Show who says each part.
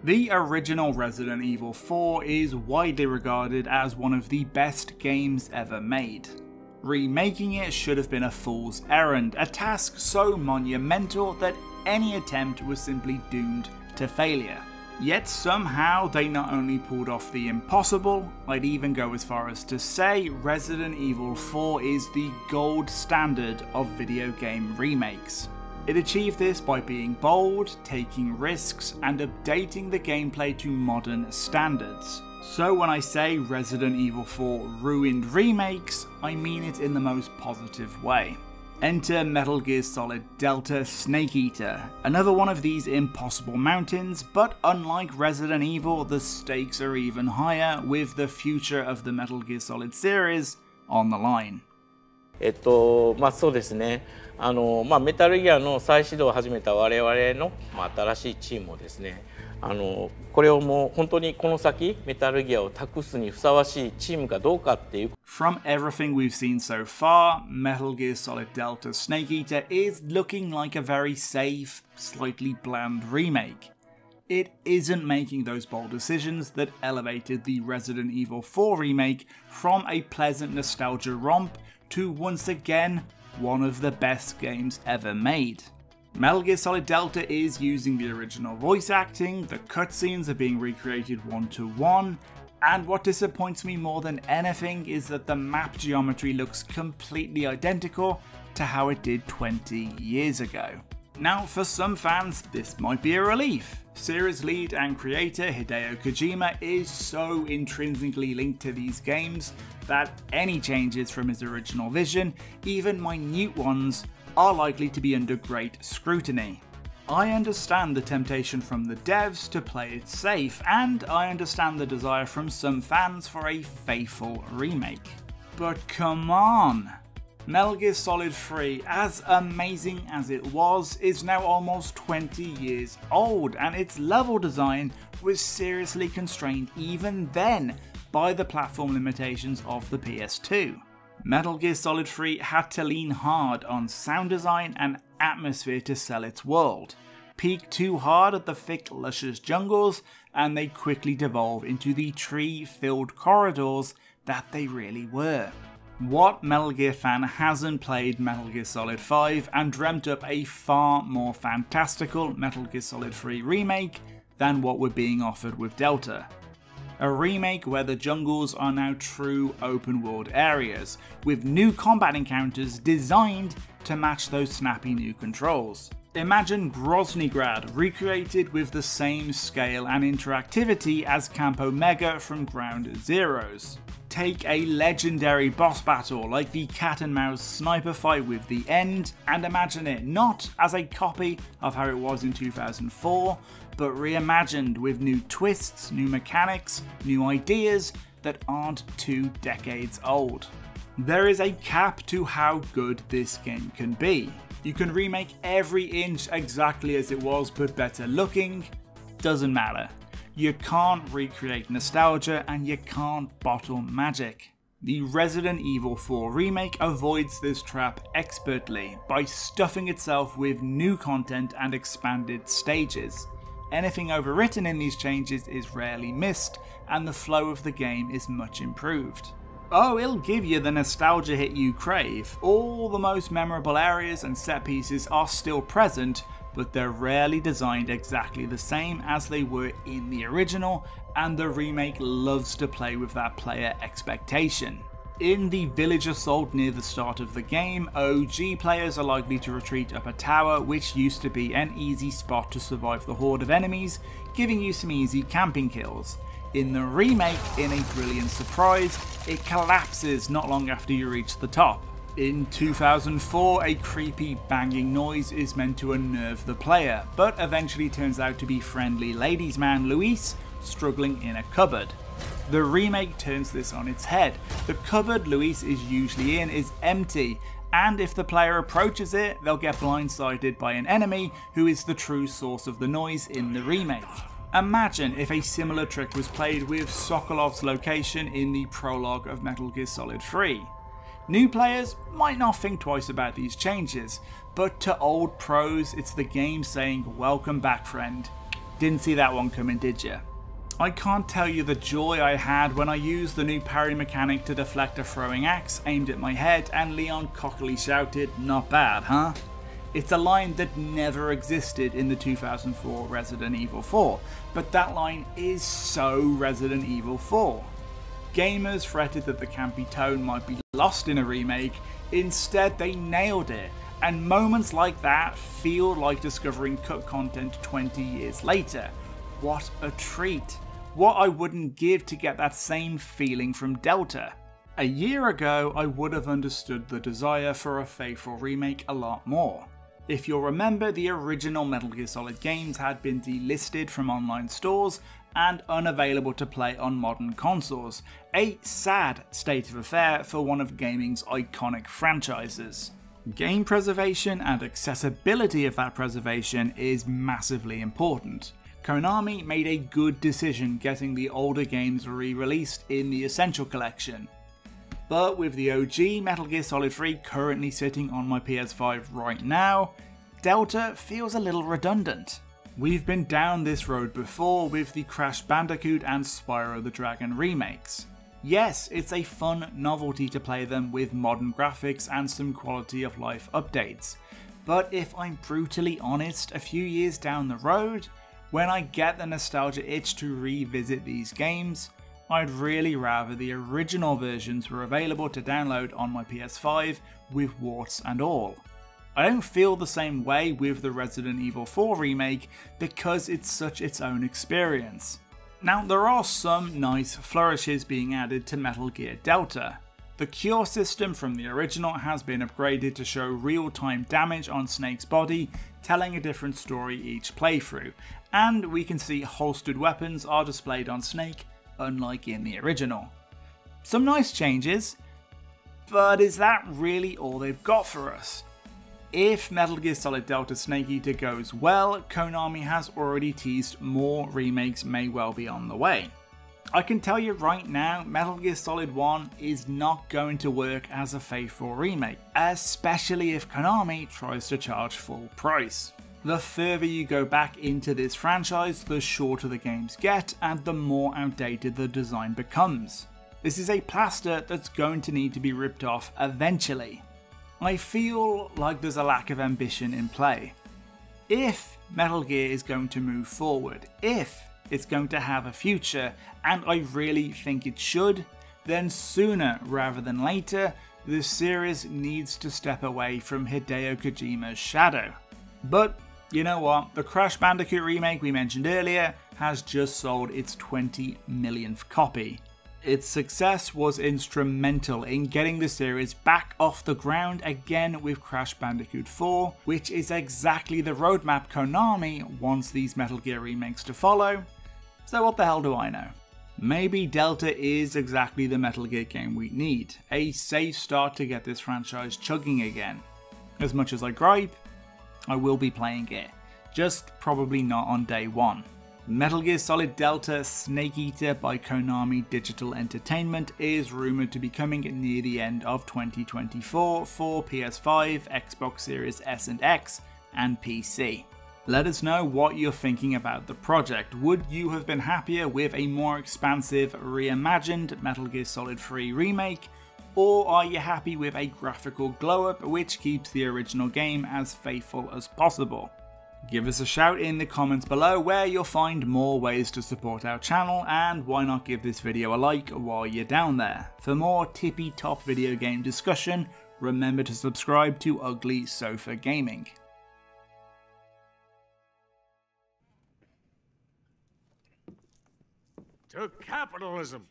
Speaker 1: The original Resident Evil 4 is widely regarded as one of the best games ever made. Remaking it should have been a fool's errand, a task so monumental that any attempt was simply doomed to failure. Yet somehow they not only pulled off the impossible, I'd even go as far as to say Resident Evil 4 is the gold standard of video game remakes. It achieved this by being bold, taking risks, and updating the gameplay to modern standards. So when I say Resident Evil 4 ruined remakes, I mean it in the most positive way. Enter Metal Gear Solid Delta Snake Eater, another one of these impossible mountains, but unlike Resident Evil, the stakes are even higher with the future of the Metal Gear Solid series on the line.
Speaker 2: そうですね。メタルギアの再始動を始めた我々の、新しいチームをですね、これをもう本当にこの先メタルギアを託すにふさわしいチームかどうかっていう。
Speaker 1: From everything we've seen so far, Metal Gear Solid Delta Snake Eater is looking like a very safe, slightly bland remake. It isn't making those bold decisions that elevated the Resident Evil 4 remake from a pleasant nostalgia romp to once again one of the best games ever made. Metal Gear Solid Delta is using the original voice acting, the cutscenes are being recreated one-to-one, and what disappoints me more than anything is that the map geometry looks completely identical to how it did 20 years ago. Now, for some fans, this might be a relief. Series lead and creator Hideo Kojima is so intrinsically linked to these games that any changes from his original vision, even minute ones, are likely to be under great scrutiny. I understand the temptation from the devs to play it safe, and I understand the desire from some fans for a faithful remake. But come on! Metal Gear Solid 3, as amazing as it was, is now almost 20 years old, and its level design was seriously constrained even then by the platform limitations of the PS2. Metal Gear Solid 3 had to lean hard on sound design and atmosphere to sell its world, peak too hard at the thick, luscious jungles, and they quickly devolve into the tree-filled corridors that they really were. What Metal Gear fan hasn't played Metal Gear Solid 5 and dreamt up a far more fantastical Metal Gear Solid 3 remake than what we're being offered with Delta? A remake where the jungles are now true open world areas, with new combat encounters designed to match those snappy new controls. Imagine Groznygrad recreated with the same scale and interactivity as Camp Omega from Ground Zeroes. Take a legendary boss battle like the cat and mouse sniper fight with The End and imagine it not as a copy of how it was in 2004, but reimagined with new twists, new mechanics, new ideas that aren't 2 decades old. There is a cap to how good this game can be. You can remake every inch exactly as it was but better looking, doesn't matter. You can't recreate nostalgia and you can't bottle magic. The Resident Evil 4 remake avoids this trap expertly by stuffing itself with new content and expanded stages. Anything overwritten in these changes is rarely missed, and the flow of the game is much improved. Oh, it'll give you the nostalgia hit you crave. All the most memorable areas and set pieces are still present, but they're rarely designed exactly the same as they were in the original, and the remake loves to play with that player expectation. In the village assault near the start of the game, OG players are likely to retreat up a tower which used to be an easy spot to survive the horde of enemies, giving you some easy camping kills. In the remake, in a brilliant surprise, it collapses not long after you reach the top. In 2004, a creepy banging noise is meant to unnerve the player, but eventually turns out to be friendly ladies man Luis struggling in a cupboard. The remake turns this on its head. The cupboard Luis is usually in is empty, and if the player approaches it, they'll get blindsided by an enemy who is the true source of the noise in the remake. Imagine if a similar trick was played with Sokolov's location in the prologue of Metal Gear Solid 3. New players might not think twice about these changes, but to old pros it's the game saying welcome back friend, Didn't see that one coming, did you? I can't tell you the joy I had when I used the new parry mechanic to deflect a throwing axe aimed at my head and Leon cockily shouted, "Not bad, huh?" It's a line that never existed in the 2004 Resident Evil 4, but that line is so Resident Evil 4. Gamers fretted that the campy tone might be lost in a remake, instead they nailed it, and moments like that feel like discovering cut content 20 years later. What a treat. What I wouldn't give to get that same feeling from Delta. A year ago, I would have understood the desire for a faithful remake a lot more. If you'll remember, the original Metal Gear Solid games had been delisted from online stores and unavailable to play on modern consoles, a sad state of affair for one of gaming's iconic franchises. Game preservation and accessibility of that preservation is massively important. Konami made a good decision getting the older games re-released in the Essential Collection. But with the OG Metal Gear Solid 3 currently sitting on my PS5 right now, Delta feels a little redundant. We've been down this road before with the Crash Bandicoot and Spyro the Dragon remakes. Yes, it's a fun novelty to play them with modern graphics and some quality of life updates, but if I'm brutally honest, a few years down the road, when I get the nostalgia itch to revisit these games, I'd really rather the original versions were available to download on my PS5 with warts and all. I don't feel the same way with the Resident Evil 4 remake because it's such its own experience. Now, there are some nice flourishes being added to Metal Gear Delta. The cure system from the original has been upgraded to show real-time damage on Snake's body, telling a different story each playthrough, and we can see holstered weapons are displayed on Snake, unlike in the original. Some nice changes, but is that really all they've got for us? If Metal Gear Solid Delta Snake Eater goes well, Konami has already teased more remakes may well be on the way. I can tell you right now, Metal Gear Solid 1 is not going to work as a faithful remake, especially if Konami tries to charge full price. The further you go back into this franchise, the shorter the games get and the more outdated the design becomes. This is a plaster that's going to need to be ripped off eventually. I feel like there's a lack of ambition in play. If Metal Gear is going to move forward, if it's going to have a future, and I really think it should, then sooner rather than later, the series needs to step away from Hideo Kojima's shadow. But you know what, the Crash Bandicoot remake we mentioned earlier has just sold its 20 millionth copy. Its success was instrumental in getting the series back off the ground again with Crash Bandicoot 4, which is exactly the roadmap Konami wants these Metal Gear remakes to follow, so what the hell do I know? Maybe Delta is exactly the Metal Gear game we need, a safe start to get this franchise chugging again. As much as I gripe, I will be playing it, just probably not on day one. Metal Gear Solid Delta Snake Eater by Konami Digital Entertainment is rumoured to be coming near the end of 2024 for PS5, Xbox Series S and X, and PC. Let us know what you're thinking about the project. Would you have been happier with a more expansive, reimagined Metal Gear Solid 3 remake? Or are you happy with a graphical glow-up which keeps the original game as faithful as possible? Give us a shout in the comments below where you'll find more ways to support our channel, and why not give this video a like while you're down there. For more tippy top video game discussion, remember to subscribe to Ugly Sofa Gaming.
Speaker 3: To capitalism.